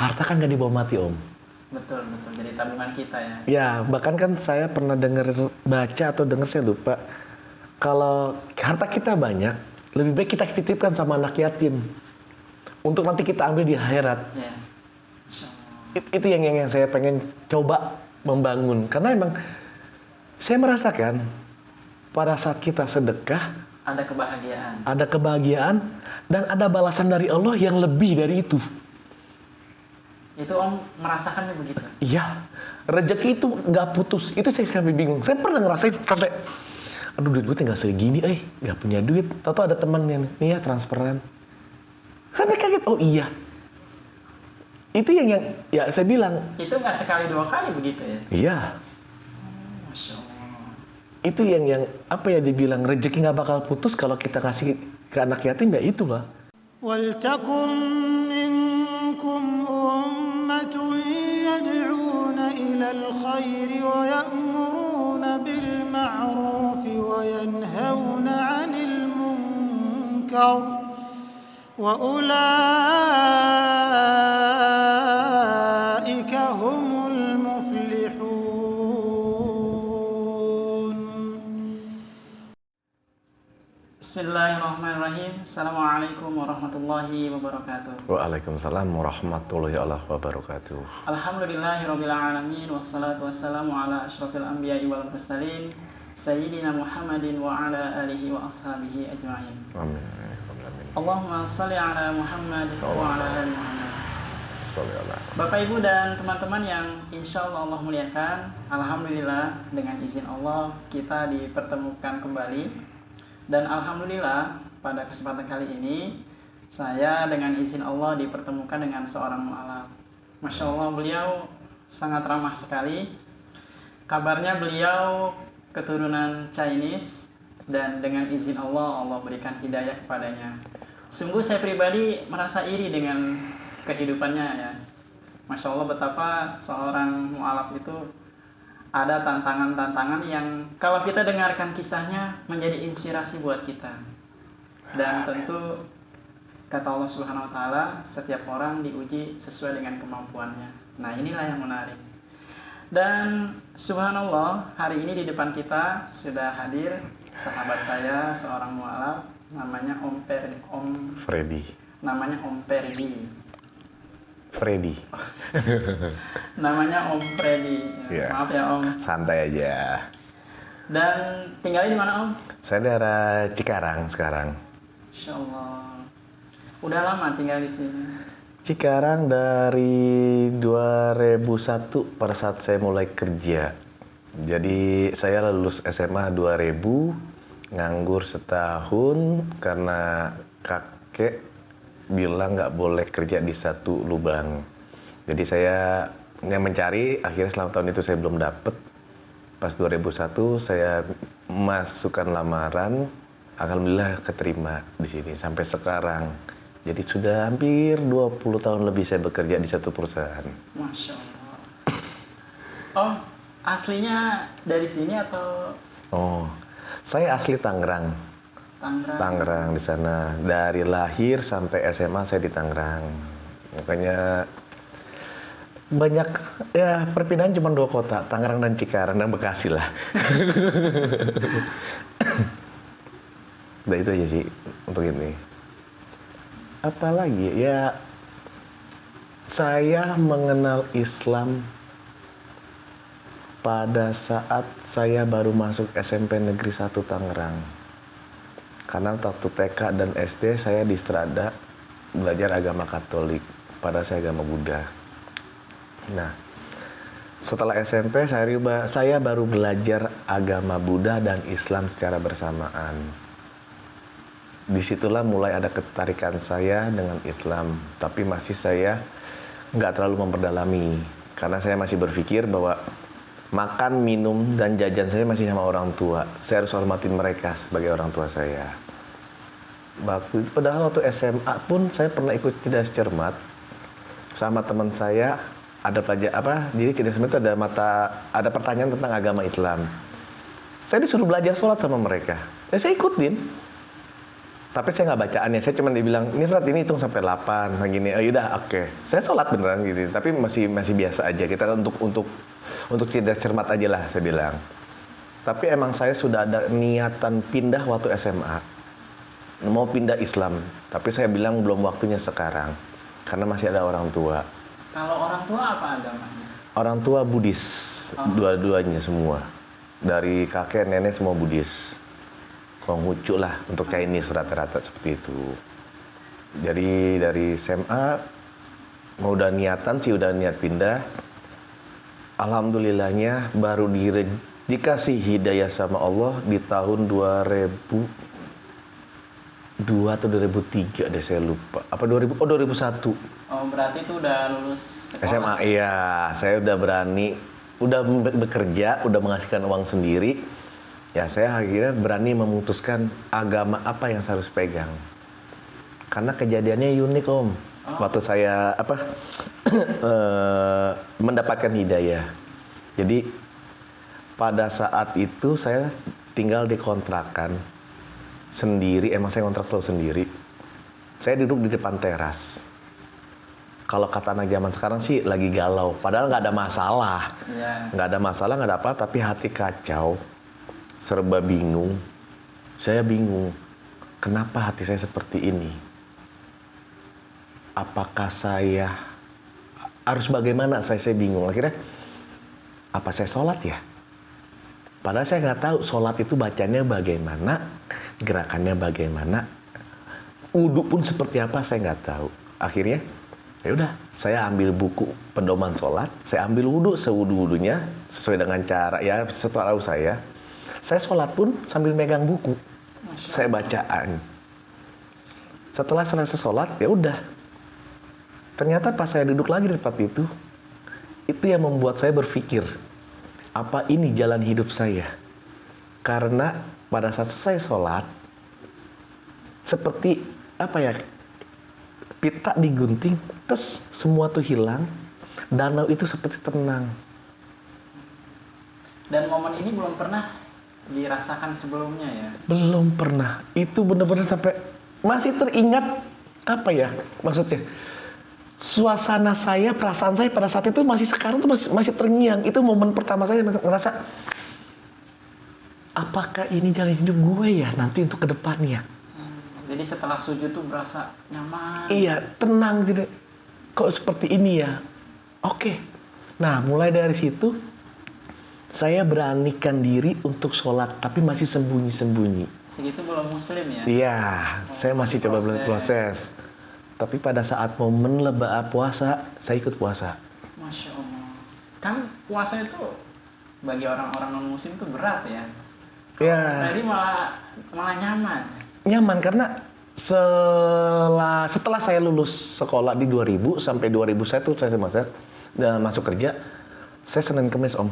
harta kan gak dibawa mati Om. Betul, betul. Jadi tabungan kita ya. Ya, bahkan kan saya pernah baca atau dengar, saya lupa. Kalau harta kita banyak, lebih baik kita titipkan sama anak yatim. Untuk nanti kita ambil di akhirat. Ya. Itu yang saya pengen coba membangun. Karena emang saya merasakan pada saat kita sedekah, ada kebahagiaan dan ada balasan dari Allah yang lebih dari itu. Itu Om merasakannya begitu? Iya, rezeki itu nggak putus. Itu saya sampai bingung. Saya pernah ngerasain sampai, aduh duit gue tinggal segini, nggak punya duit. Tahu ada teman yang, nih ya transferan. Sampai kaget, oh iya. Itu yang ya saya bilang. Itu nggak sekali dua kali begitu ya? Iya. Masya Allah. Itu yang apa ya dibilang, rezeki nggak bakal putus kalau kita kasih ke anak yatim, ya itulah. وَلْتَكُنْ مِنْكُمْ أُمَّةٌ يَدْعُونَ إِلَى الْخَيْرِ وَيَأْمُرُونَ بِالْمَعْرُوفِ وَيَنْهَوْنَ عَنِ الْمُنْكَرِ وَأُولَئِكَ هُمُ الْمُفْلِحُونَ. Bismillahirrahmanirrahim. Assalamualaikum warahmatullahi wabarakatuh. Waalaikumsalam warahmatullahi wabarakatuh. Alhamdulillahirabbil alamin wassalatu wassalamu ala asyrofil anbiya'i wal mursalin sayyidina Muhammadin wa ala alihi wa ashabihi ajma'in. Amin. Allahumma shalli ala Muhammad wa ala ali Muhammad. Bapak Ibu dan teman-teman yang insya Allah muliakan, alhamdulillah dengan izin Allah kita dipertemukan kembali. Dan alhamdulillah pada kesempatan kali ini saya dengan izin Allah dipertemukan dengan seorang mu'alaf. Masya Allah, beliau sangat ramah sekali. Kabarnya beliau keturunan Chinese dan dengan izin Allah, Allah berikan hidayah kepadanya. Sungguh saya pribadi merasa iri dengan kehidupannya ya. Masya Allah, betapa seorang mu'alaf itu ada tantangan-tantangan yang kalau kita dengarkan kisahnya menjadi inspirasi buat kita. Dan tentu kata Allah Subhanahu wa taala, setiap orang diuji sesuai dengan kemampuannya. Nah, inilah yang menarik. Dan subhanallah, hari ini di depan kita sudah hadir sahabat saya, seorang mu'alaf, namanya Om Freddy. Namanya Om Perdi. Freddy. Namanya Om Freddy. Yeah. Maaf ya Om. Santai aja. Dan tinggalnya di mana Om? Saya daerah Cikarang sekarang. Insya Allah. Udah lama tinggal di sini? Cikarang dari 2001 pada saat saya mulai kerja. Jadi saya lulus SMA 2000, nganggur setahun karena kakek bilang nggak boleh kerja di satu lubang. Jadi saya mencari, akhirnya selama tahun itu saya belum dapet. Pas 2001 saya masukkan lamaran, alhamdulillah keterima di sini sampai sekarang. Jadi sudah hampir 20 tahun lebih saya bekerja di satu perusahaan. Masya Allah. Oh, aslinya dari sini atau? Oh, saya asli Tangerang. Tangerang di sana. Dari lahir sampai SMA saya di Tangerang. Makanya banyak ya, perpindahan cuma 2 kota, Tangerang dan Cikarang dan Bekasi lah. Udah itu aja sih untuk ini. Apalagi ya, saya mengenal Islam pada saat saya baru masuk SMP Negeri 1 Tangerang. Karena waktu TK dan SD saya di Strada belajar agama Katolik, pada saya agama Buddha. Nah, setelah SMP saya baru belajar agama Buddha dan Islam secara bersamaan. Disitulah mulai ada ketertarikan saya dengan Islam, tapi masih saya nggak terlalu memperdalami karena saya masih berpikir bahwa makan, minum, dan jajan saya masih sama orang tua. Saya harus hormatin mereka sebagai orang tua saya. Padahal waktu SMA pun saya pernah ikut cerdas cermat sama teman saya. Ada pelajar jadi cerdas cermat itu ada pertanyaan tentang agama Islam. Saya disuruh belajar sholat sama mereka. Ya saya ikutin. Tapi saya nggak bacaannya, saya cuma dibilang, ini Fred ini hitung sampai 8, nah gini, oh yaudah oke. Saya sholat beneran gitu, tapi masih biasa aja, kita untuk cermat aja lah saya bilang. Tapi emang saya sudah ada niatan pindah waktu SMA, mau pindah Islam, tapi saya bilang belum waktunya sekarang, karena masih ada orang tua. Kalau orang tua apa agamanya? Orang tua Buddhis, dua-duanya semua. Dari kakek, nenek semua Buddhis. Konghucu lah, untuk Chinese rata-rata seperti itu. Jadi dari SMA, mau udah niatan sih, udah niat pindah. Alhamdulillahnya baru dikasih hidayah sama Allah di tahun 2002 atau 2003 deh, saya lupa. Apa 2001. Oh, berarti itu udah lulus sekolah. SMA, iya. Saya udah berani, udah bekerja, udah menghasilkan uang sendiri. Ya, saya akhirnya berani memutuskan agama apa yang saya harus pegang. Karena kejadiannya unik, Om. Waktu saya mendapatkan hidayah. Jadi pada saat itu saya tinggal di kontrakan sendiri. Emang saya kontrak selalu sendiri. Saya duduk di depan teras. Kalau kata anak zaman sekarang sih lagi galau. Padahal nggak ada masalah. Nggak ada masalah, nggak ada apa. Tapi hati kacau. Serba bingung. Saya bingung. Kenapa hati saya seperti ini? Apakah saya harus bagaimana? Saya bingung. Akhirnya, apa saya sholat ya? Padahal saya nggak tahu sholat itu bacanya bagaimana, gerakannya bagaimana, wudu pun seperti apa saya nggak tahu. Akhirnya, ya udah, saya ambil buku pedoman sholat, saya ambil wudu sewudu-wudunya sesuai dengan cara ya setahu saya. Saya sholat pun sambil megang buku, saya bacaan. Setelah selesai sholat, ya udah. Ternyata pas saya duduk lagi di tempat itu yang membuat saya berpikir, apa ini jalan hidup saya? Karena pada saat selesai sholat, seperti apa ya, pita digunting, terus semua tuh hilang, danau itu seperti tenang. Dan momen ini belum pernah dirasakan sebelumnya ya? Belum pernah. Itu benar-benar sampai masih teringat apa ya maksudnya. Suasana saya, perasaan saya pada saat itu masih sekarang tuh masih terngiang. Itu momen pertama saya merasa, apakah ini jalan hidup gue ya nanti untuk kedepannya? Jadi setelah sujud tuh berasa nyaman. Iya, tenang gitu. Kok seperti ini ya? Oke. Nah, mulai dari situ saya beranikan diri untuk sholat, tapi masih sembunyi-sembunyi. Segitu belum muslim ya? Iya, saya masih coba proses. Tapi pada saat momen puasa, saya ikut puasa. Masya Allah. Kan puasa itu bagi orang-orang non-muslim itu berat ya? Iya. Jadi malah nyaman. Nyaman karena setelah saya lulus sekolah di 2000 sampai 2001 saya masuk kerja, saya Senin Kemis, Om.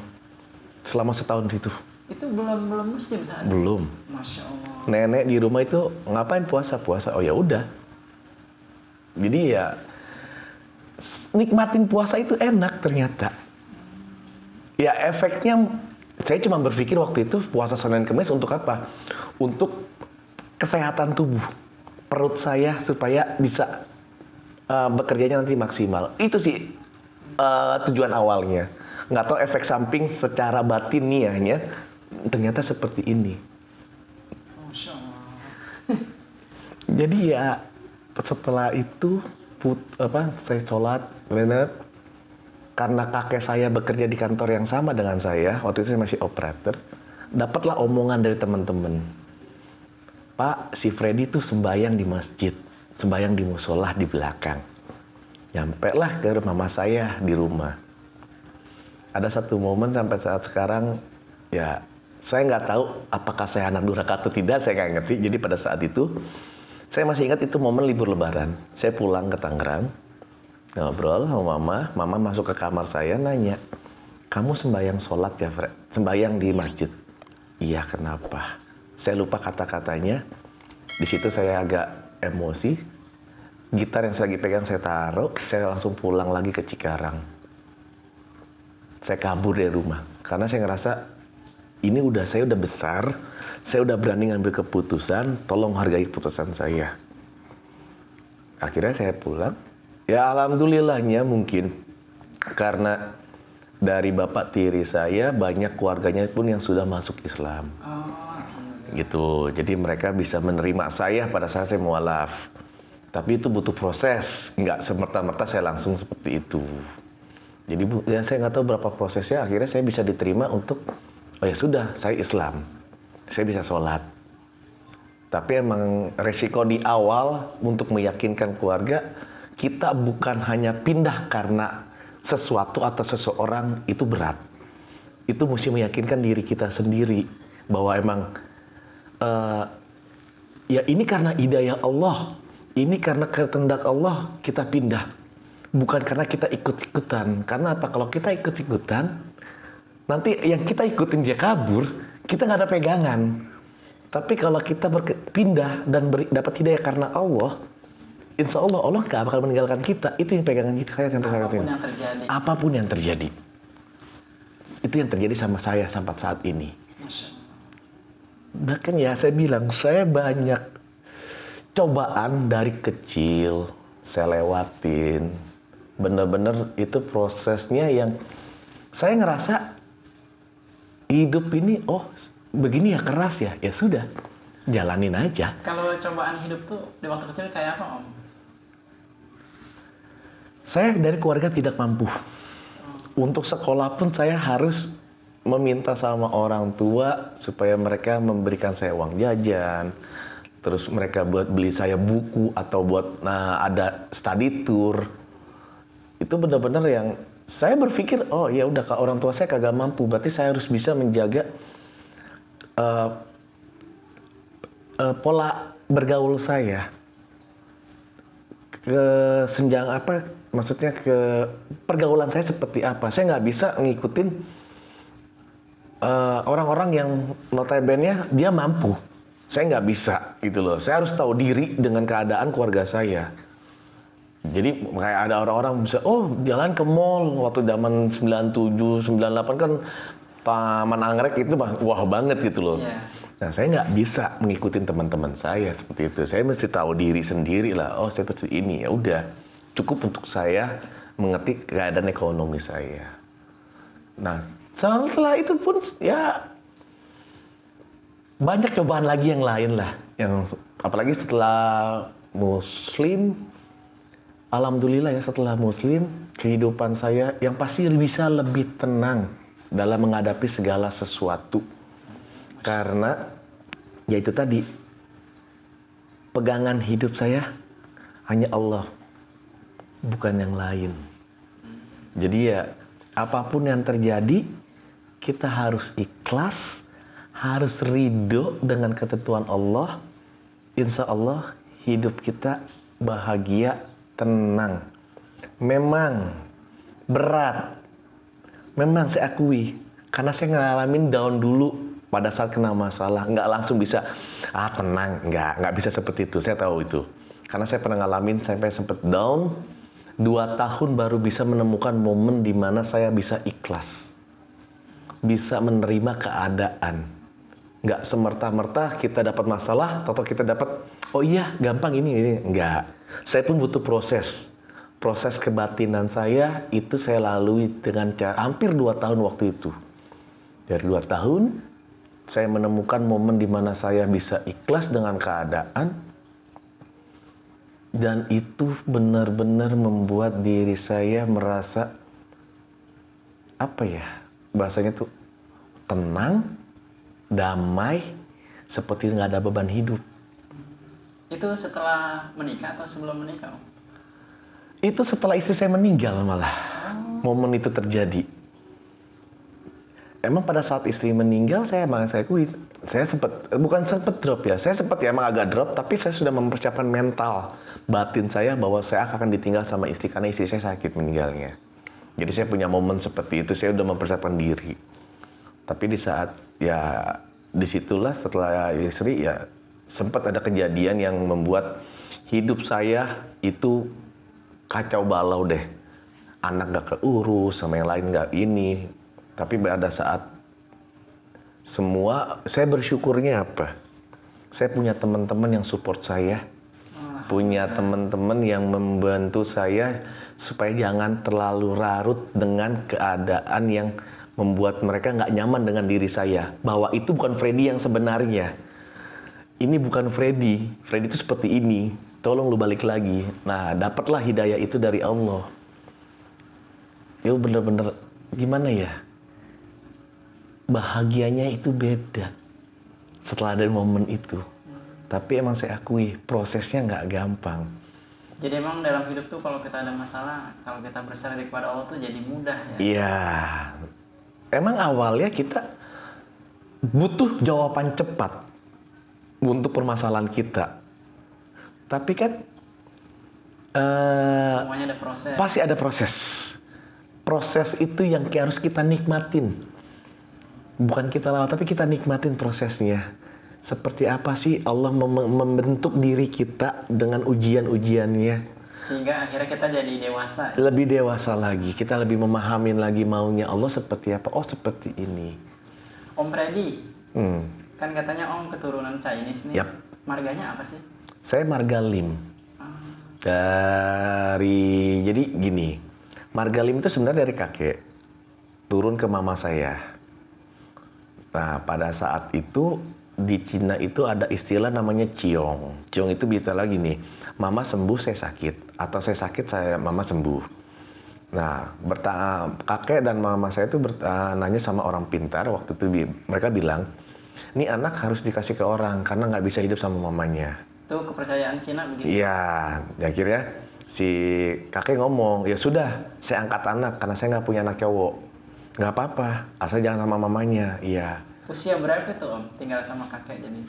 Selama setahun itu. Itu belum muslim saat itu? Belum. Masya Allah. Nenek di rumah itu ngapain puasa? Oh ya udah. Jadi ya nikmatin puasa itu enak ternyata. Ya efeknya saya cuma berpikir waktu itu puasa Senin Kemis untuk apa? Untuk kesehatan tubuh. Perut saya supaya bisa bekerjanya nanti maksimal. Itu sih tujuan awalnya. Nggak tahu efek samping secara batiniahnya ternyata seperti ini. Masya Allah. Jadi ya setelah itu saya sholat benar. Karena kakek saya bekerja di kantor yang sama dengan saya, waktu itu saya masih operator, dapatlah omongan dari teman-teman. Pak, si Freddy tuh sembahyang di masjid, sembahyang di musola di belakang. Nyampe lah ke mama saya di rumah. Ada satu momen sampai saat sekarang, ya saya nggak tahu apakah saya anak durhaka atau tidak, saya nggak ngerti. Jadi pada saat itu, saya masih ingat itu momen libur lebaran. Saya pulang ke Tangerang, ngobrol sama mama masuk ke kamar saya nanya, kamu sembahyang sholat ya Fred? Sembahyang di masjid? Iya, kenapa? Saya lupa kata-katanya. Di situ saya agak emosi. Gitar yang saya lagi pegang saya taruh, saya langsung pulang lagi ke Cikarang. Saya kabur dari rumah karena saya ngerasa saya udah besar, saya udah berani ngambil keputusan, tolong hargai keputusan saya. Akhirnya saya pulang. Ya alhamdulillahnya mungkin karena dari bapak tiri saya banyak keluarganya pun yang sudah masuk Islam. Gitu. Jadi mereka bisa menerima saya pada saat saya mualaf. Tapi itu butuh proses, nggak semerta-merta saya langsung seperti itu. Jadi ya saya nggak tahu berapa prosesnya, akhirnya saya bisa diterima untuk, oh ya sudah, saya Islam. Saya bisa sholat. Tapi emang resiko di awal untuk meyakinkan keluarga, kita bukan hanya pindah karena sesuatu atau seseorang, itu berat. Itu mesti meyakinkan diri kita sendiri bahwa emang ya ini karena hidayah Allah, ini karena kehendak Allah kita pindah, bukan karena kita ikut-ikutan. Karena apa? Kalau kita ikut-ikutan, nanti yang kita ikutin dia kabur, kita nggak ada pegangan. Tapi kalau kita berpindah dan dapat hidayah karena Allah, insya Allah Allah nggak bakal meninggalkan kita. Itu yang pegangan kita sampai saat ini. Apapun yang terjadi, itu yang terjadi sama saya sampai saat ini. Bahkan ya saya bilang, saya banyak cobaan dari kecil saya lewatin. Bener-bener itu prosesnya yang saya ngerasa hidup ini, oh begini ya, keras ya, ya sudah, jalanin aja. Kalau cobaan hidup tuh di waktu kecil kayak apa, Om? Saya dari keluarga tidak mampu. Untuk sekolah pun saya harus meminta sama orang tua supaya mereka memberikan saya uang jajan. Terus mereka buat beli saya buku atau buat ada study tour. Itu benar-benar yang saya berpikir, oh ya udah, kalau orang tua saya kagak mampu, berarti saya harus bisa menjaga pola bergaul saya. Kesenjangan apa, maksudnya ke pergaulan saya seperti apa. Saya nggak bisa ngikutin orang-orang yang notabene dia mampu. Saya nggak bisa gitu loh. Saya harus tahu diri dengan keadaan keluarga saya. Jadi kayak ada orang-orang bisa, oh jalan ke mall waktu zaman 97, 98 kan Taman Anggrek itu wah banget gitu loh. Yeah. Nah saya nggak bisa mengikuti teman-teman saya seperti itu. Saya mesti tahu diri sendiri lah. Oh seperti ini, ya udah cukup untuk saya mengerti keadaan ekonomi saya. Nah setelah itu pun ya banyak cobaan lagi yang lain lah. Yang apalagi setelah Muslim, alhamdulillah ya, setelah Muslim kehidupan saya yang pasti bisa lebih tenang dalam menghadapi segala sesuatu. Karena ya itu tadi, pegangan hidup saya hanya Allah, bukan yang lain. Jadi ya apapun yang terjadi, kita harus ikhlas, harus ridho dengan ketentuan Allah. Insya Allah hidup kita bahagia, tenang. Memang berat, memang saya akui, karena saya ngalamin down dulu pada saat kena masalah. Nggak langsung bisa, tenang, nggak bisa seperti itu, saya tahu itu. Karena saya pernah ngalamin sampai sempat down, 2 tahun baru bisa menemukan momen di mana saya bisa ikhlas, bisa menerima keadaan. Nggak semerta-merta kita dapat masalah atau kita dapat, oh iya gampang ini. Nggak. Saya pun butuh proses. Proses kebatinan saya itu saya lalui dengan cara hampir 2 tahun waktu itu. Dari 2 tahun, saya menemukan momen di mana saya bisa ikhlas dengan keadaan. Dan itu benar-benar membuat diri saya merasa, apa ya, bahasanya tuh tenang, damai, seperti nggak ada beban hidup. Itu setelah menikah atau sebelum menikah? Itu setelah istri saya meninggal malah. Momen itu terjadi. Emang pada saat istri meninggal saya akui, saya bukan sempat drop ya. Saya sempat ya emang agak drop, tapi saya sudah mempersiapkan mental batin saya bahwa saya akan ditinggal sama istri karena istri saya sakit meninggalnya. Jadi saya punya momen seperti itu, saya udah mempersiapkan diri. Tapi di saat ya disitulah setelah istri ya sempat ada kejadian yang membuat hidup saya itu kacau balau deh. Anak gak keurus, sama yang lain gak ini. Tapi pada saat Semua, saya bersyukurnya apa? Saya punya teman-teman yang support saya, punya teman-teman yang membantu saya supaya jangan terlalu larut dengan keadaan yang membuat mereka nggak nyaman dengan diri saya. Bahwa itu bukan Freddy yang sebenarnya. Ini bukan Freddy. Freddy itu seperti ini. Tolong lu balik lagi. Nah, dapatlah hidayah itu dari Allah. Ya bener-bener gimana ya? Bahagianya itu beda setelah ada momen itu. Tapi emang saya akui prosesnya nggak gampang. Jadi emang dalam hidup tuh kalau kita ada masalah, kalau kita bersandar kepada Allah tuh jadi mudah ya? Iya. Emang awalnya kita butuh jawaban cepat untuk permasalahan kita. Tapi kan semuanya ada proses. Pasti ada proses. Proses itu yang harus kita nikmatin. Bukan kita lawan, tapi kita nikmatin prosesnya. Seperti apa sih Allah membentuk diri kita dengan ujian-ujiannya. Hingga akhirnya kita jadi dewasa. Lebih dewasa lagi, kita lebih memahamin lagi maunya Allah seperti apa. Oh seperti ini. Om Freddy, kan katanya Om keturunan Chinese nih. Yap. Marganya apa sih? Saya marga Lim. Jadi gini, marga Lim itu sebenarnya dari kakek. Turun ke mama saya. Nah, pada saat itu di Cina itu ada istilah namanya ciong. Ciong itu bisa lagi nih, mama sembuh saya sakit, atau saya sakit mama sembuh. Nah, kakek dan mama saya itu nanya sama orang pintar waktu itu, mereka bilang, ini anak harus dikasih ke orang karena nggak bisa hidup sama mamanya. Itu kepercayaan Cina begitu? Iya, akhirnya si kakek ngomong, ya sudah, saya angkat anak karena saya nggak punya anak cowok. Nggak apa-apa, asal jangan sama mamanya. Iya. Usia berapa tuh Om tinggal sama kakek jadi?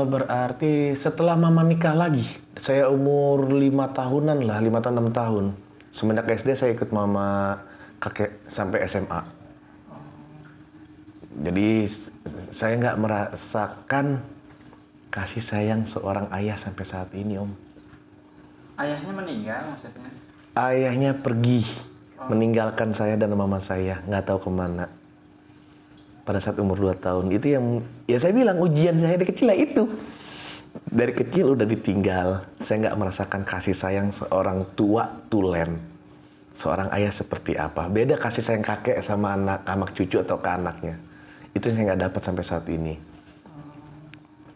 Berarti setelah mama nikah lagi, saya umur 5 tahunan lah, 5 tahun 6 tahun. Semenjak SD saya ikut mama kakek sampai SMA. Jadi saya nggak merasakan kasih sayang seorang ayah sampai saat ini Om. Ayahnya meninggal maksudnya? Ayahnya pergi. Meninggalkan saya dan mama saya, nggak tahu kemana. Pada saat umur 2 tahun. Itu yang, ya saya bilang ujian saya dari kecil lah itu. Dari kecil udah ditinggal. Saya nggak merasakan kasih sayang seorang tua tulen. Seorang ayah seperti apa. Beda kasih sayang kakek sama anak cucu atau ke anaknya. Itu saya nggak dapat sampai saat ini.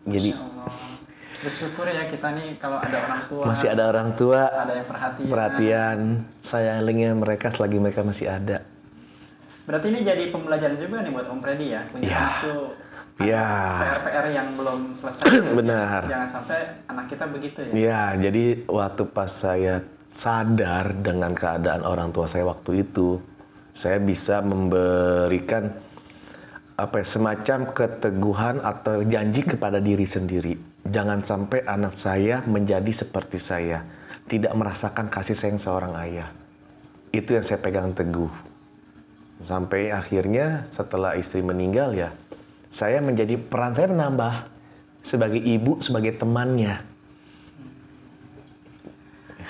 Jadi bersyukur ya kita nih kalau ada orang tua. Masih ada orang tua. Ada yang perhatian. Sayangnya mereka selagi mereka masih ada. Berarti ini jadi pembelajaran juga nih buat Om Freddy ya. Punya waktu PR-PR yang belum selesai. Benar. Jangan sampai anak kita begitu ya. Iya, jadi waktu pas saya sadar dengan keadaan orang tua saya waktu itu, saya bisa memberikan semacam keteguhan atau janji kepada diri sendiri. Jangan sampai anak saya menjadi seperti saya, tidak merasakan kasih sayang seorang ayah. Itu yang saya pegang teguh. Sampai akhirnya setelah istri meninggal ya, peran saya menambah sebagai ibu, sebagai temannya.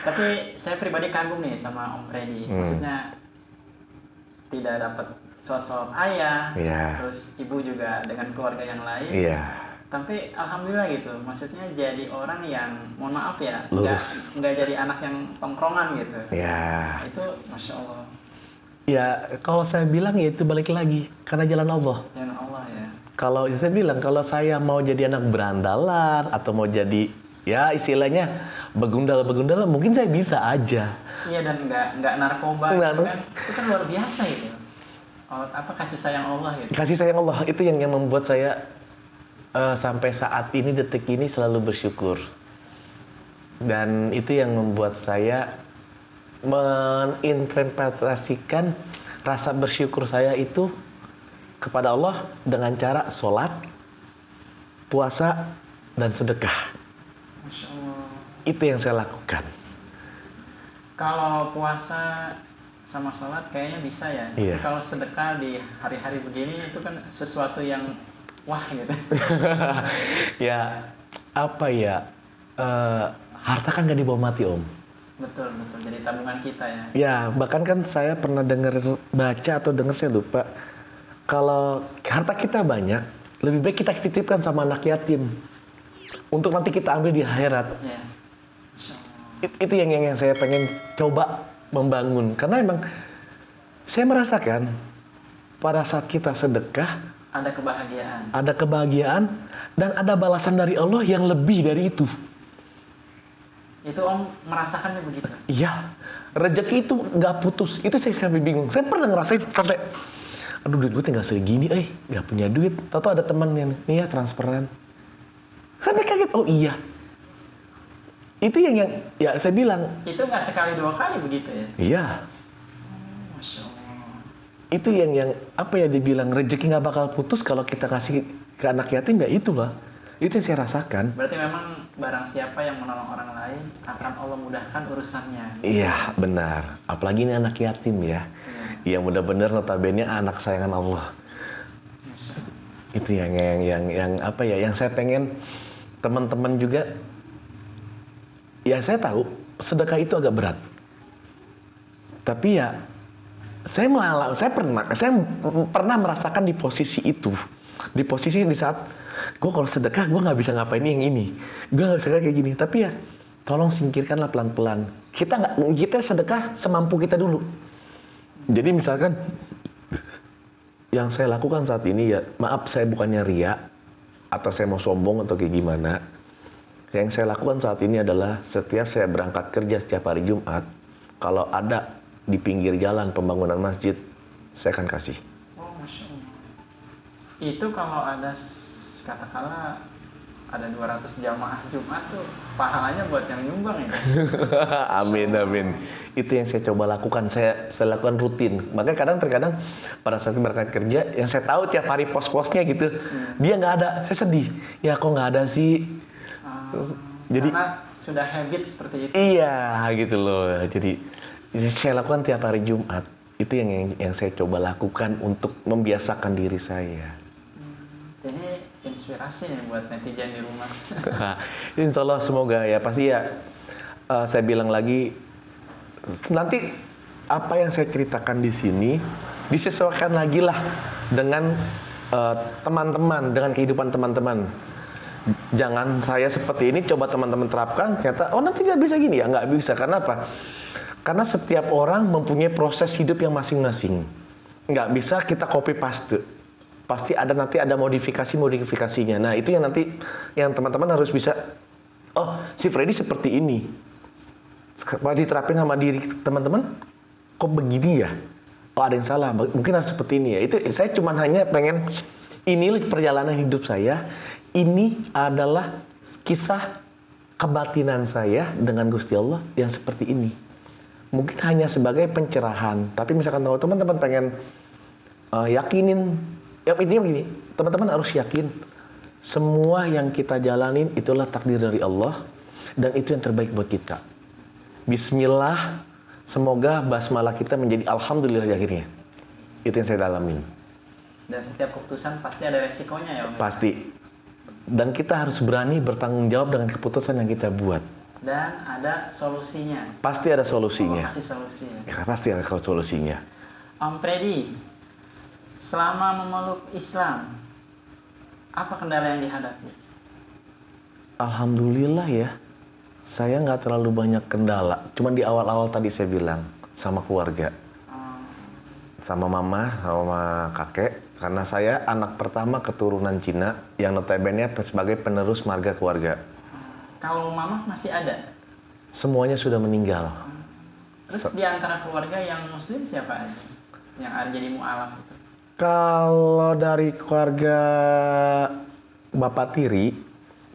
Tapi saya pribadi kagum nih sama Om Freddy. Maksudnya tidak dapat sosok ayah, terus ibu juga dengan keluarga yang lain. Tapi alhamdulillah gitu, maksudnya jadi orang yang, mohon maaf ya, nggak jadi anak yang tongkrongan gitu. Itu Masya Allah. Ya, kalau saya bilang ya itu balik lagi, karena jalan Allah. Jalan Allah ya. Kalau saya bilang, kalau saya mau jadi anak berandalan, atau mau jadi, ya istilahnya begundal-begundal, mungkin saya bisa aja. Iya, dan nggak narkoba gitu kan, itu kan luar biasa gitu. Kasih sayang Allah gitu. Kasih sayang Allah, itu yang membuat saya sampai saat ini, detik ini selalu bersyukur. Dan itu yang membuat saya menginterpretasikan rasa bersyukur saya itu kepada Allah dengan cara sholat, puasa, dan sedekah. Masya Allah. Itu yang saya lakukan. Kalau puasa sama sholat kayaknya bisa ya. Iya. Kalau sedekah di hari-hari begini itu kan sesuatu yang wah gitu. Ya, harta kan gak dibawa mati Om. Betul. Jadi tabungan kita ya. Ya, bahkan kan saya pernah baca atau dengar saya lupa. kalau harta kita banyak, lebih baik kita titipkan sama anak yatim untuk nanti kita ambil di akhirat. Ya. Itu yang saya pengen coba membangun, karena emang saya merasakan pada saat kita sedekah ada kebahagiaan dan ada balasan dari Allah yang lebih dari itu. Itu Om merasakannya begitu? Iya, rezeki itu nggak putus. Itu saya sampai bingung. Saya pernah ngerasain sampai, aduh duit gue tinggal segini, nggak punya duit. Tahu ada teman yang, nih ya transferan. Sampai kaget, oh iya. Itu yang ya saya bilang. Itu nggak sekali dua kali begitu ya? Iya. Masya Allah. Itu yang apa ya dibilang rezeki nggak bakal putus kalau kita kasih ke anak yatim, ya itulah. Itu yang saya rasakan. Berarti memang barang siapa yang menolong orang lain akan Allah mudahkan urusannya. Iya benar. Apalagi ini anak yatim ya. Yang benar-benar notabene anak sayangan Allah. Itu yang apa ya? Yang saya pengen teman-teman juga. Ya saya tahu sedekah itu agak berat. Tapi ya saya pernah merasakan di posisi itu. Di posisi di saat gue kalau sedekah gue nggak bisa ngapain yang ini, gue nggak bisa kayak gini. Tapi ya tolong singkirkanlah pelan-pelan. Kita sedekah semampu kita dulu. Jadi misalkan yang saya lakukan saat ini ya, maaf saya bukannya ria atau saya mau sombong atau kayak gimana. Yang saya lakukan saat ini adalah setiap saya berangkat kerja setiap hari Jumat, kalau ada di pinggir jalan pembangunan masjid, saya akan kasih. Oh, Masya Allah. Itu kalau ada katakanlah ada 200 jamaah Jumat tuh pahalanya buat yang nyumbang ya. Amin. Itu yang saya coba lakukan, saya lakukan rutin. Makanya terkadang pada saat berangkat kerja yang saya tahu tiap hari pos-posnya gitu, dia nggak ada, saya sedih. Ya kok nggak ada sih? Jadi karena sudah habit seperti itu. Iya gitu loh. Jadi saya lakukan tiap hari Jumat. Itu yang saya coba lakukan untuk membiasakan diri saya. Ini inspirasi nih buat netizen di rumah. Insya Allah semoga ya, pasti ya. Saya bilang lagi, nanti apa yang saya ceritakan di sini disesuaikan lagi lah dengan teman-teman, dengan kehidupan teman-teman. Jangan saya seperti ini coba teman-teman terapkan, ternyata oh nanti nggak bisa gini ya, nggak bisa. Karena apa? Karena setiap orang mempunyai proses hidup yang masing-masing. Nggak bisa kita copy paste. Pasti nanti ada modifikasinya. Nah itu yang nanti yang teman-teman harus bisa. Oh si Freddy seperti ini. Kalau diterapin sama diri teman-teman, kok begini ya? Oh ada yang salah. Mungkin harus seperti ini ya. Itu saya cuma hanya pengen ini perjalanan hidup saya. Ini adalah kisah kebatinan saya dengan Gusti Allah yang seperti ini. Mungkin hanya sebagai pencerahan. Tapi misalkan kalau teman-teman pengen yakinin. Yang intinya begini, teman-teman harus yakin semua yang kita jalanin itulah takdir dari Allah dan itu yang terbaik buat kita. Bismillah, semoga basmalah kita menjadi alhamdulillah di akhirnya. Itu yang saya dalamin. Dan setiap keputusan pasti ada resikonya ya Om? Pasti. Dan kita harus berani bertanggung jawab dengan keputusan yang kita buat. Dan ada solusinya. Pasti ada solusinya. Pasti solusinya. Ya, pasti ada solusinya. Om Freddy, selama memeluk Islam, apa kendala yang dihadapi? Alhamdulillah ya, saya nggak terlalu banyak kendala. Cuman di awal-awal tadi saya bilang sama keluarga, sama mama, sama kakek. Karena saya anak pertama keturunan Cina yang notabene sebagai penerus marga keluarga. Kalau mama masih ada? Semuanya sudah meninggal. Terus di antara keluarga yang muslim siapa aja? Yang ada jadi mu'alaf itu? Kalau dari keluarga Bapak Tiri,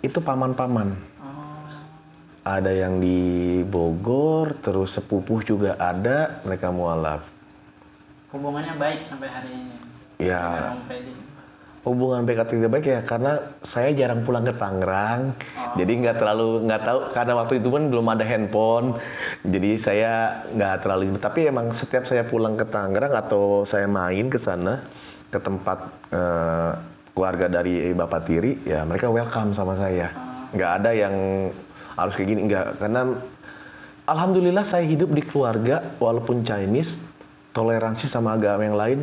itu paman-paman. Ada yang di Bogor, terus sepupuh juga ada, mereka mu'alaf. Hubungannya baik sampai hari ini? Ya, hubungan baik ya, karena saya jarang pulang ke Tangerang. Jadi nggak tahu, karena waktu itu pun belum ada handphone. Jadi saya nggak terlalu, tapi emang setiap saya pulang ke Tangerang atau saya main ke sana, ke tempat keluarga dari Bapak Tiri, ya mereka welcome sama saya. Nggak ada yang harus kayak gini, nggak. Karena alhamdulillah saya hidup di keluarga, walaupun Chinese, toleransi sama agama yang lain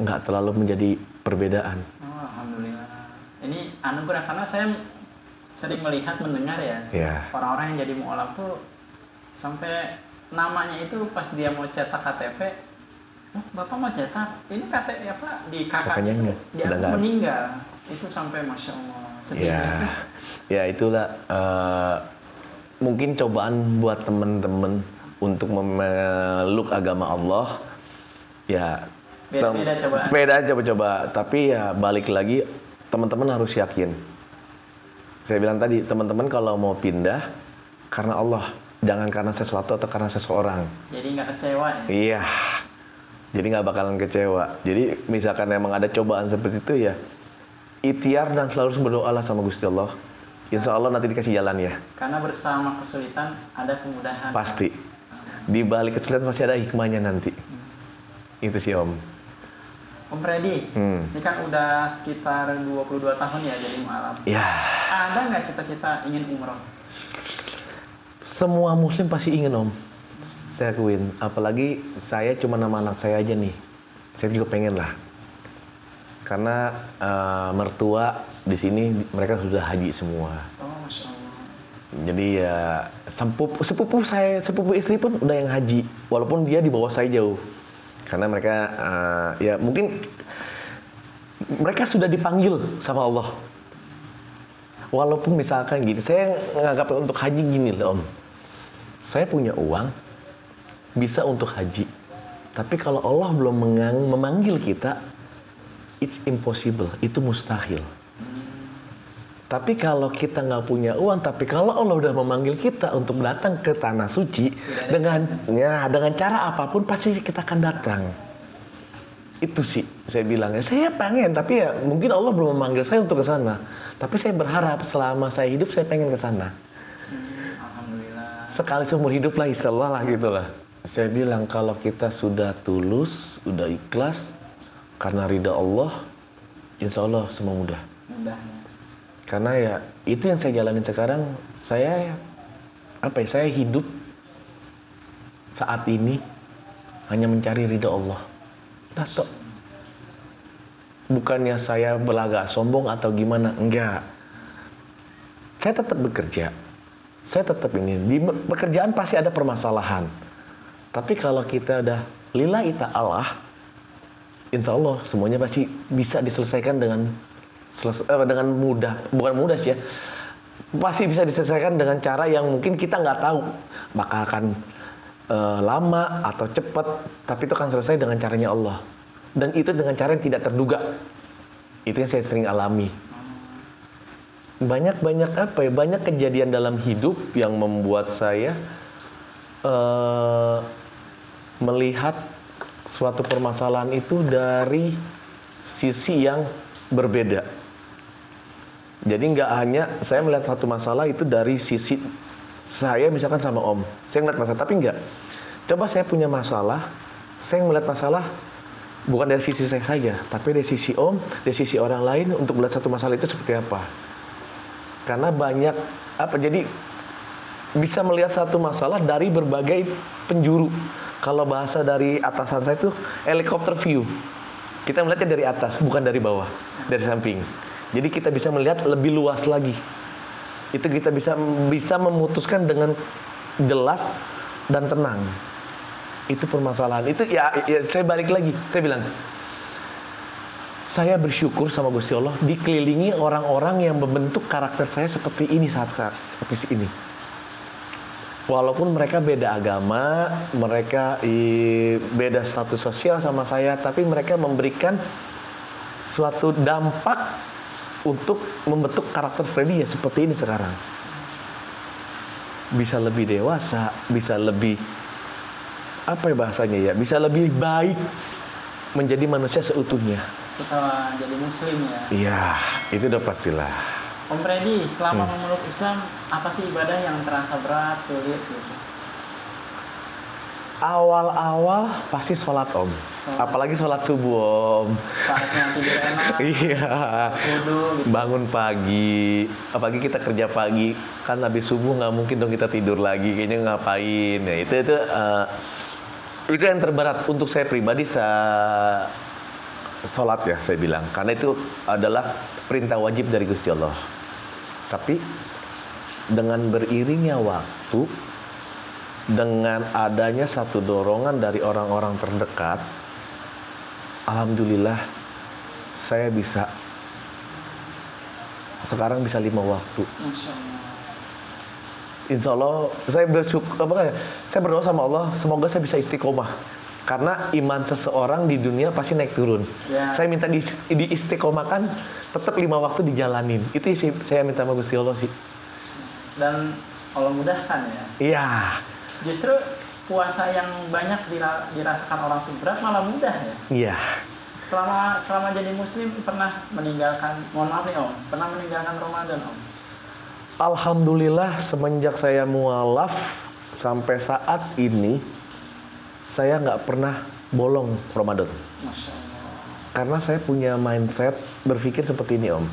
nggak terlalu menjadi perbedaan. Oh, alhamdulillah. Ini anugerah karena saya sering melihat mendengar ya. Orang-orang yang jadi mu'alaf tuh sampai namanya itu pas dia mau cetak KTP, oh, Bapak mau cetak, ini KTP apa di kakaknya itu dia meninggal. Itu sampai Masya Allah sedih. Ya itulah mungkin cobaan buat teman-teman untuk memeluk agama Allah. Ya beda cobaan. Beda coba-coba, tapi ya balik lagi teman-teman harus yakin. Saya bilang tadi, teman-teman kalau mau pindah karena Allah, jangan karena sesuatu atau karena seseorang. Jadi nggak kecewa ya? Iya, jadi nggak bakalan kecewa. Jadi misalkan emang ada cobaan seperti itu ya, ikhtiar dan selalu berdoalah sama Gusti Allah. Insya Allah nanti dikasih jalan ya. Karena bersama kesulitan ada kemudahan. Pasti. Di balik kesulitan pasti ada hikmahnya nanti. Itu sih Om. Om Freddy, ini kan udah sekitar 22 tahun ya jadi mu'alaf. Ya. Ada nggak cita-cita ingin umroh? Semua muslim pasti ingin Om. Saya akuin. Apalagi saya cuma nama anak saya aja nih. Saya juga pengen lah. Karena mertua di sini mereka sudah haji semua. Oh, Masya Allah. Jadi ya sepupu istri pun udah yang haji. Walaupun dia di bawah saya jauh. Karena mereka ya mungkin mereka sudah dipanggil sama Allah. Walaupun misalkan gini, saya menganggap untuk haji gini loh Om. Saya punya uang bisa untuk haji. Tapi kalau Allah belum memanggil kita, it's impossible, itu mustahil. Tapi kalau kita nggak punya uang, tapi kalau Allah udah memanggil kita untuk datang ke tanah suci dengan cara apapun pasti kita akan datang. Itu sih saya bilang. Saya pengen, tapi ya mungkin Allah belum memanggil saya untuk ke sana. Tapi saya berharap selama saya hidup saya pengen ke sana. Alhamdulillah. Sekali seumur hidup lah, insya-Allah lah gitu lah. Saya bilang kalau kita sudah tulus, sudah ikhlas karena ridha Allah, insya Allah semua mudah. Mudahnya. Karena ya itu yang saya jalanin sekarang. Saya hidup saat ini hanya mencari ridha Allah. Dato. Bukannya saya berlagak sombong atau gimana, enggak. Saya tetap bekerja. Saya tetap ini. Di pekerjaan pasti ada permasalahan. Tapi kalau kita udah lillahi ta'ala, insya Allah semuanya pasti bisa diselesaikan dengan mudah. Bukan mudah sih ya. Pasti bisa diselesaikan dengan cara yang mungkin kita nggak tahu. Bakal akan lama atau cepat. Tapi itu akan selesai dengan caranya Allah. Dan itu dengan cara yang tidak terduga. Itu yang saya sering alami. Banyak kejadian dalam hidup yang membuat saya melihat suatu permasalahan itu dari sisi yang berbeda. Jadi nggak hanya saya melihat satu masalah itu dari sisi saya misalkan sama Om, saya ngeliat masalah, tapi nggak. Coba saya punya masalah, saya melihat masalah bukan dari sisi saya saja, tapi dari sisi Om, dari sisi orang lain untuk melihat satu masalah itu seperti apa. Karena banyak jadi bisa melihat satu masalah dari berbagai penjuru. Kalau bahasa dari atasan saya itu helicopter view. Kita melihatnya dari atas, bukan dari bawah, dari samping. Jadi kita bisa melihat lebih luas lagi. Itu kita bisa memutuskan dengan jelas dan tenang. Itu permasalahan. Itu ya saya balik lagi, saya bilang, saya bersyukur sama Gusti Allah dikelilingi orang-orang yang membentuk karakter saya seperti ini seperti ini. Walaupun mereka beda agama, mereka beda status sosial sama saya, tapi mereka memberikan suatu dampak untuk membentuk karakter Freddy ya seperti ini sekarang. Bisa lebih dewasa, bisa lebih bahasanya ya, bisa lebih baik menjadi manusia seutuhnya. Setelah jadi muslim ya? Iya, itu udah pastilah. Om Freddy, selama memeluk Islam, apa sih ibadah yang terasa berat, sulit gitu? Awal-awal pasti sholat Om. Apalagi sholat subuh Om. Saatnya tidur enak. Iya. Wudu gitu. Bangun pagi. Apalagi kita kerja pagi. Kan habis subuh nggak mungkin dong kita tidur lagi. Kayaknya ngapain. Ya, itu yang terberat untuk saya pribadi sholat ya saya bilang, karena itu adalah perintah wajib dari Gusti Allah. Tapi dengan beriringnya waktu, dengan adanya satu dorongan dari orang-orang terdekat, alhamdulillah saya sekarang bisa 5 waktu. Masya Allah. Insya Allah saya saya berdoa sama Allah, semoga saya bisa istiqomah. Karena iman seseorang di dunia pasti naik turun. Ya. Saya minta di istiqomahkan, tetap 5 waktu dijalanin. Itu sih saya minta sama Gusti Allah sih. Dan Allah mudahkan ya. Iya. Justru puasa yang banyak dirasakan orang itu berat malah mudah ya. Iya. Selama jadi muslim pernah meninggalkan, mohon maaf nih Om, pernah meninggalkan Ramadan Om? Alhamdulillah semenjak saya mualaf sampai saat ini saya nggak pernah bolong Ramadan. Masya Allah. Karena saya punya mindset berpikir seperti ini Om.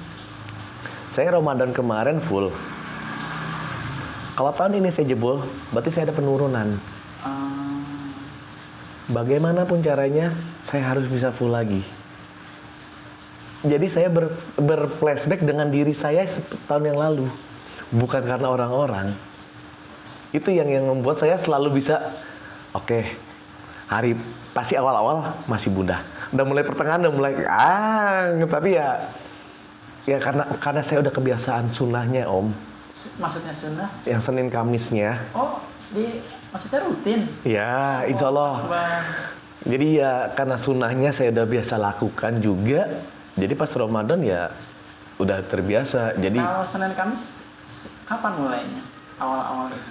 Saya Ramadan kemarin full. Kalau tahun ini saya jebol, berarti saya ada penurunan. Bagaimanapun caranya, saya harus bisa full lagi. Jadi saya berflashback dengan diri saya tahun yang lalu. Bukan karena orang-orang. Itu yang membuat saya selalu bisa, oke, hari pasti awal-awal masih mudah. Udah mulai pertengahan, udah mulai, tapi ya karena saya udah kebiasaan sunnahnya Om. Maksudnya sunnah? Yang Senin Kamisnya. Oh, maksudnya rutin? Ya, insya Allah. Jadi ya karena sunnahnya saya udah biasa lakukan juga. Jadi pas Ramadan ya udah terbiasa. Jadi kalau Senin Kamis kapan mulainya? Awal-awal itu?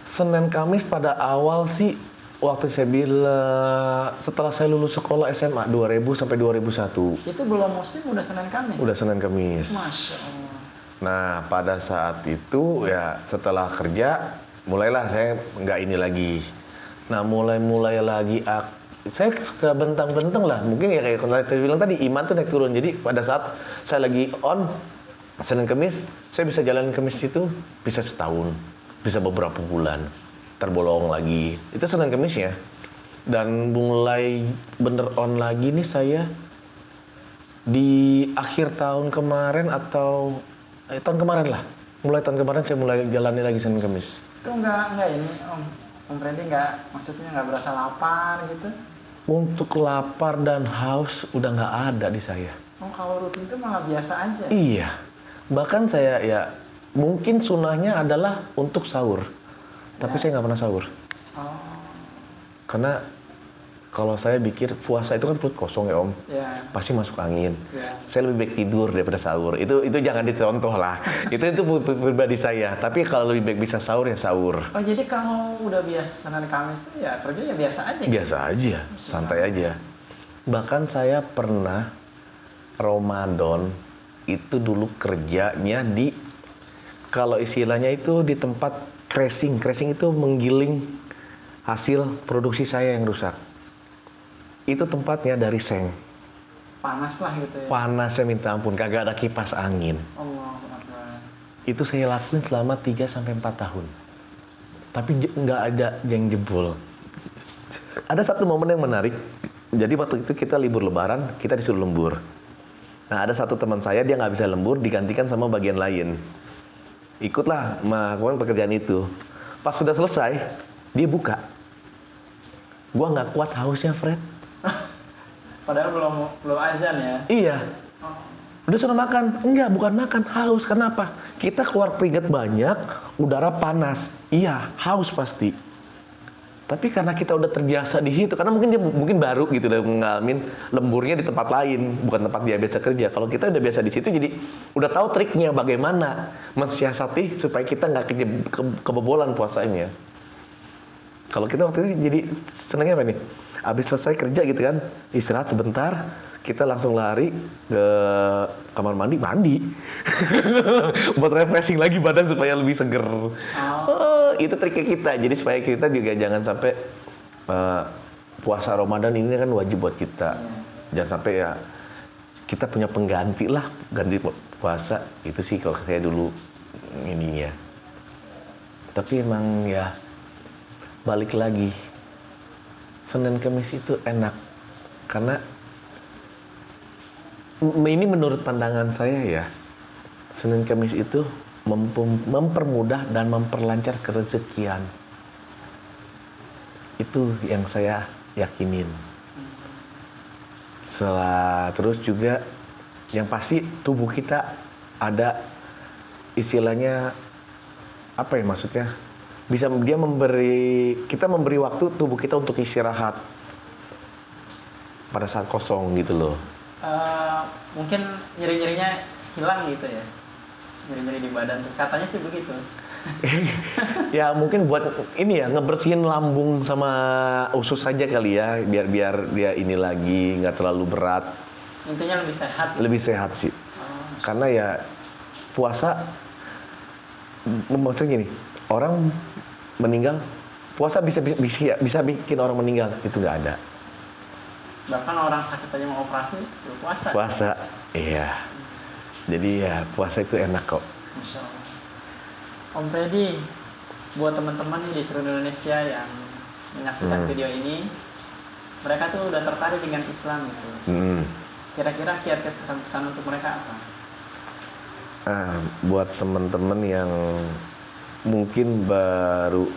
Senin Kamis pada awal sih waktu saya bilang setelah saya lulus sekolah SMA 2000 sampai 2001. Itu belum musim udah Senin Kamis? Udah Senin Kamis. Masya Allah. Nah pada saat itu ya setelah kerja mulailah saya nggak ini lagi. Nah mulai lagi saya suka bentang-bentang lah. Mungkin ya kayak saya bilang tadi iman tuh naik turun. Jadi pada saat saya lagi on Senin Kamis, saya bisa jalan ke masjid itu bisa setahun, bisa beberapa bulan, terbolong lagi. Itu Senin Kamis ya. Dan mulai bener on lagi nih saya di akhir tahun kemarin atau tahun kemarin lah. Mulai tahun kemarin saya mulai jalani lagi Senin Kamis. Itu enggak ini Om Freddy maksudnya nggak berasa lapar gitu? Untuk lapar dan haus udah nggak ada di saya. Oh kalau rutin itu malah biasa aja? Iya. Bahkan saya ya mungkin sunnahnya adalah untuk sahur. Tapi saya nggak pernah sahur. Oh. Karena kalau saya pikir puasa itu kan perut kosong ya Om. Ya. Pasti masuk angin. Ya. Saya lebih baik tidur daripada sahur. Itu jangan dicontoh lah. itu pribadi saya. Tapi kalau lebih baik bisa sahur ya sahur. Oh jadi kalau udah biasa Senin Kamis itu ya kerja ya biasa aja? Biasa aja, santai aja. Bahkan saya pernah Ramadan itu dulu kerjanya di, kalau istilahnya itu di tempat crashing. Crashing itu menggiling hasil produksi saya yang rusak. Itu tempatnya dari seng. Panas lah gitu ya? Panasnya minta ampun, kagak ada kipas angin. Allahu Akbar. Itu saya lakuin selama 3-4 tahun. Tapi nggak ada yang jebol. Ada satu momen yang menarik. Jadi waktu itu kita libur lebaran, kita disuruh lembur. Nah ada satu teman saya, dia nggak bisa lembur, digantikan sama bagian lain. Ikutlah melakukan pekerjaan itu. Pas sudah selesai, dia buka. Gua nggak kuat hausnya, Fred. Padahal belum azan ya? Iya. Udah sudah makan? Enggak, bukan makan, haus. Kenapa? Kita keluar keringat banyak, udara panas. Iya, haus pasti. Tapi karena kita udah terbiasa di situ, karena mungkin dia baru gitu udah ngalamin lemburnya di tempat lain, bukan tempat dia biasa kerja. Kalau kita udah biasa di situ, jadi udah tahu triknya bagaimana mensiasati supaya kita nggak kebobolan puasanya. Kalau kita waktu itu jadi senangnya apa nih? Abis selesai kerja gitu kan, istirahat sebentar, kita langsung lari ke kamar mandi. Buat refreshing lagi badan supaya lebih seger. Itu triknya kita. Jadi supaya kita juga jangan sampai puasa Ramadan ini kan wajib buat kita. Jangan sampai ya kita punya pengganti lah, ganti puasa. Itu sih kalau saya dulu ininya. Tapi emang ya balik lagi. Senin Kamis itu enak karena Ini menurut pandangan saya ya, Senin Kamis itu mempermudah dan memperlancar kerezekian. Itu yang saya yakinin. Terus juga yang pasti tubuh kita ada istilahnya apa ya maksudnya? Bisa dia kita memberi waktu tubuh kita untuk istirahat pada saat kosong gitu loh. Mungkin nyeri-nyerinya hilang gitu ya, nyeri-nyeri di badan, katanya sih begitu. Ya mungkin buat ini ya ngebersihin lambung sama usus saja kali ya, biar dia ini lagi nggak terlalu berat. Intinya lebih sehat. Lebih sehat sih. Karena ya puasa maksudnya gini, orang meninggal puasa bisa bikin orang meninggal, itu nggak ada. Bahkan orang sakit aja mau operasi puasa. Puasa, iya. Jadi ya puasa itu enak kok. Masya Allah. Om Freddy, buat teman-teman nih di seluruh Indonesia yang menyaksikan video ini, mereka tuh udah tertarik dengan Islam gitu. Kira-kira kiat-kiat pesan-pesan untuk mereka apa? Buat teman-teman yang mungkin baru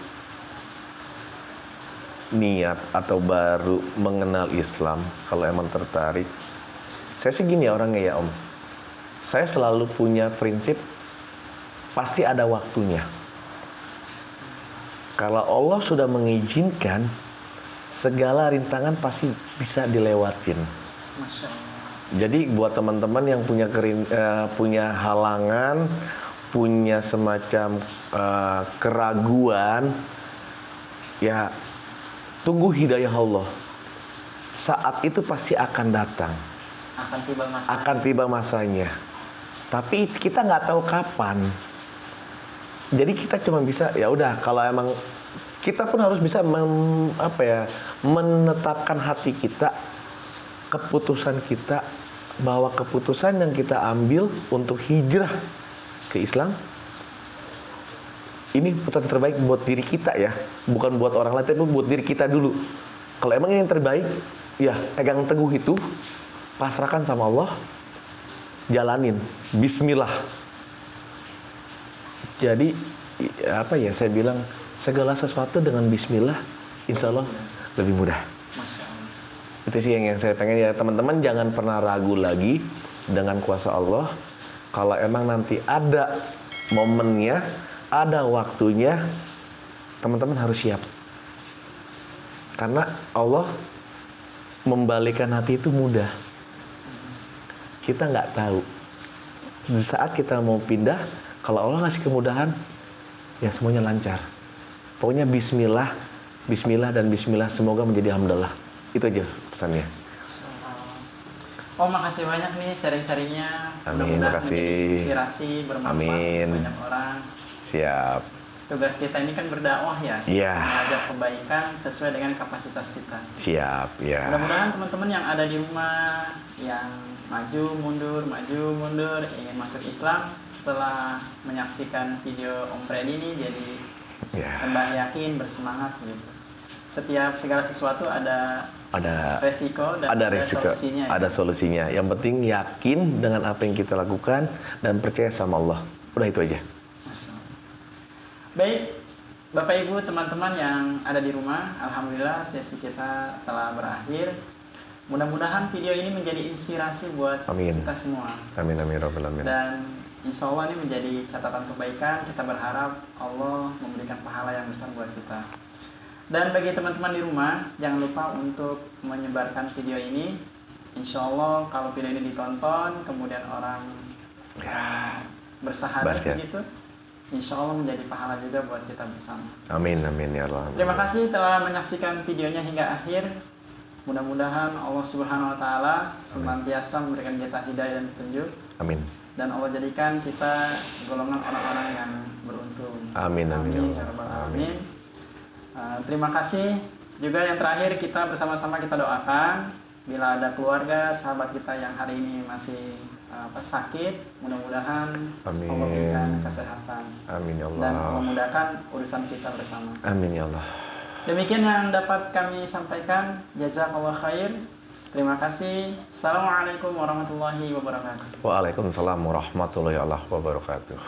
niat atau baru mengenal Islam, kalau emang tertarik, saya sih gini orangnya ya Om. Saya selalu punya prinsip, pasti ada waktunya. Kalau Allah sudah mengizinkan, segala rintangan pasti bisa dilewatin. Masya Allah. Jadi buat teman-teman yang punya halangan, punya semacam keraguan, ya tunggu hidayah Allah. Saat itu pasti akan datang. Akan tiba masanya. Tapi kita nggak tahu kapan. Jadi kita cuma bisa ya udah, kalau emang kita pun harus bisa menetapkan hati kita, keputusan kita, bahwa keputusan yang kita ambil untuk hijrah ke Islam ini keputusan terbaik buat diri kita ya, bukan buat orang lain, tapi buat diri kita dulu. Kalau emang ini yang terbaik, ya pegang teguh itu, pasrahkan sama Allah, jalanin, Bismillah. Jadi apa ya, saya bilang segala sesuatu dengan Bismillah, insya Allah lebih mudah. Itu sih yang saya pengen ya, teman-teman jangan pernah ragu lagi dengan kuasa Allah. Kalau emang nanti ada momennya, ada waktunya, teman-teman harus siap. Karena Allah membalikkan hati itu mudah. Kita nggak tahu. Di saat kita mau pindah, kalau Allah ngasih kemudahan, ya semuanya lancar. Pokoknya Bismillah, Bismillah dan Bismillah, semoga menjadi alhamdulillah. Itu aja pesannya. Oh, makasih banyak nih sharing-sharingnya. Amin, makasih. Inspirasi, bermanfaat banyak orang. Siap. Tugas kita ini kan berdakwah ya. Iya. Mengajak kebaikan sesuai dengan kapasitas kita. Siap, ya. Mudah-mudahan teman-teman yang ada di rumah yang maju mundur, ingin masuk Islam, setelah menyaksikan video Om Freddy ini jadi tambah yakin, bersemangat gitu. Setiap segala sesuatu ada resiko dan ada solusinya. Ada solusinya. Yang penting yakin dengan apa yang kita lakukan dan percaya sama Allah. Udah itu aja. Baik, Bapak Ibu, teman-teman yang ada di rumah, alhamdulillah sesi kita telah berakhir. Mudah-mudahan video ini menjadi inspirasi buat kita semua. Amin, amin, rabbal alamin. Dan insya Allah ini menjadi catatan kebaikan. Kita berharap Allah memberikan pahala yang besar buat kita. Dan bagi teman-teman di rumah, jangan lupa untuk menyebarkan video ini. Insya Allah kalau video ini ditonton, kemudian orang bersahadat begitu, insya Allah menjadi pahala juga buat kita bersama. Amin, amin ya Allah. Terima kasih telah menyaksikan videonya hingga akhir. Mudah-mudahan Allah Subhanahu Wa Taala senantiasa memberikan kita hidayah dan petunjuk. Amin. Dan Allah jadikan kita golongan orang-orang yang beruntung. Amin, amin ya rabbal alamin. Terima kasih juga. Yang terakhir, kita bersama-sama kita doakan bila ada keluarga, sahabat kita yang hari ini masih sakit, mudah-mudahan Allah berikan kesehatan. Amin ya Allah. Dan Allah mudahkan urusan kita bersama. Amin ya Allah. Demikian yang dapat kami sampaikan. Jazakallah khair. Terima kasih. Assalamualaikum warahmatullahi wabarakatuh. Waalaikumsalam warahmatullahi wabarakatuh.